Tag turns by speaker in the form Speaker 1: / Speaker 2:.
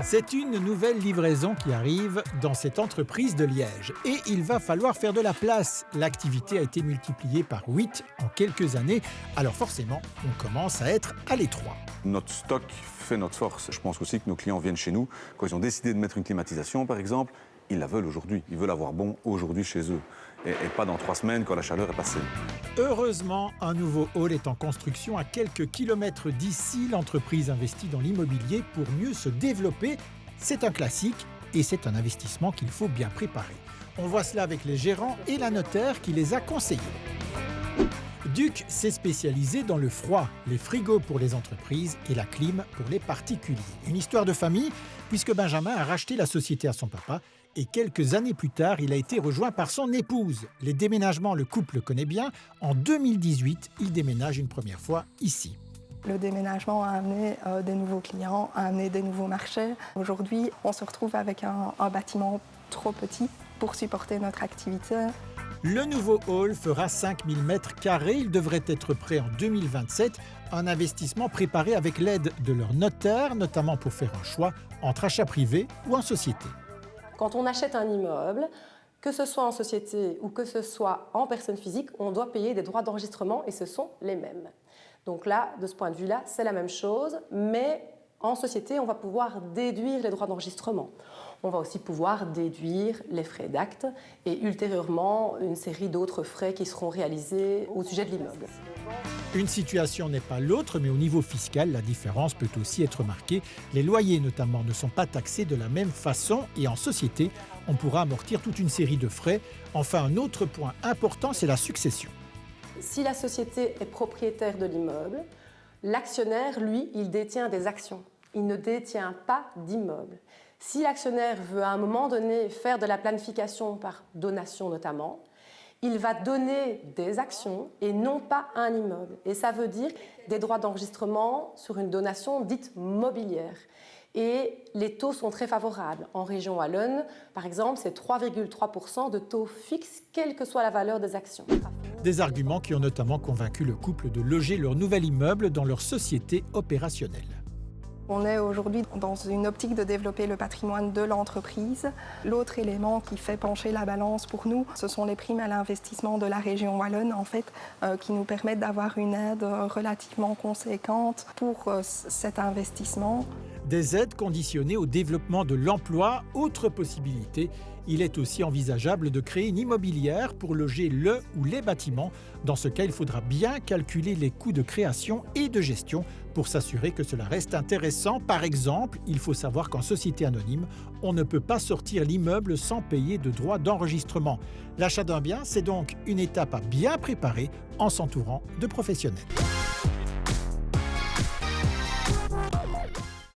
Speaker 1: C'est une nouvelle livraison qui arrive dans cette entreprise de Liège. Et il va falloir faire de la place. L'activité a été multipliée par 8 en quelques années. Alors forcément, on commence à être à l'étroit.
Speaker 2: Notre stock fait notre force. Je pense aussi que nos clients viennent chez nous. Quand ils ont décidé de mettre une climatisation, par exemple, ils la veulent aujourd'hui. Ils veulent avoir bon aujourd'hui chez eux. Et pas dans 3 semaines quand la chaleur est passée.
Speaker 1: Heureusement, un nouveau hall est en construction à quelques kilomètres d'ici. L'entreprise investit dans l'immobilier pour mieux se développer. C'est un classique et c'est un investissement qu'il faut bien préparer. On voit cela avec les gérants et la notaire qui les a conseillés. Duc s'est spécialisé dans le froid, les frigos pour les entreprises et la clim pour les particuliers. Une histoire de famille, puisque Benjamin a racheté la société à son papa et quelques années plus tard, il a été rejoint par son épouse. Les déménagements, le couple connaît bien. En 2018, il déménage une première fois ici.
Speaker 3: Le déménagement a amené des nouveaux clients, a amené des nouveaux marchés. Aujourd'hui, on se retrouve avec un bâtiment trop petit pour supporter notre activité.
Speaker 1: Le nouveau hall fera 5000 m². Il devrait être prêt en 2027. Un investissement préparé avec l'aide de leur notaire, notamment pour faire un choix entre achat privé ou en société.
Speaker 4: Quand on achète un immeuble, que ce soit en société ou que ce soit en personne physique, on doit payer des droits d'enregistrement et ce sont les mêmes. Donc là, de ce point de vue-là, c'est la même chose, mais en société, on va pouvoir déduire les droits d'enregistrement. On va aussi pouvoir déduire les frais d'acte et ultérieurement une série d'autres frais qui seront réalisés au sujet de l'immeuble.
Speaker 1: Une situation n'est pas l'autre, mais au niveau fiscal, la différence peut aussi être marquée. Les loyers notamment ne sont pas taxés de la même façon et en société, on pourra amortir toute une série de frais. Enfin, un autre point important, c'est la succession.
Speaker 4: Si la société est propriétaire de l'immeuble, l'actionnaire, lui, il détient des actions. Il ne détient pas d'immeuble. Si l'actionnaire veut à un moment donné faire de la planification par donation notamment, il va donner des actions et non pas un immeuble. Et ça veut dire des droits d'enregistrement sur une donation dite mobilière. Et les taux sont très favorables. En région wallonne, par exemple, c'est 3,3% de taux fixe, quelle que soit la valeur des actions.
Speaker 1: Des arguments qui ont notamment convaincu le couple de loger leur nouvel immeuble dans leur société opérationnelle.
Speaker 3: On est aujourd'hui dans une optique de développer le patrimoine de l'entreprise. L'autre élément qui fait pencher la balance pour nous, ce sont les primes à l'investissement de la région wallonne, en fait, qui nous permettent d'avoir une aide relativement conséquente pour cet investissement.
Speaker 1: Des aides conditionnées au développement de l'emploi. Autre possibilité, il est aussi envisageable de créer une immobilière pour loger le ou les bâtiments. Dans ce cas, il faudra bien calculer les coûts de création et de gestion pour s'assurer que cela reste intéressant. Par exemple, il faut savoir qu'en société anonyme, on ne peut pas sortir l'immeuble sans payer de droits d'enregistrement. L'achat d'un bien, c'est donc une étape à bien préparer en s'entourant de professionnels.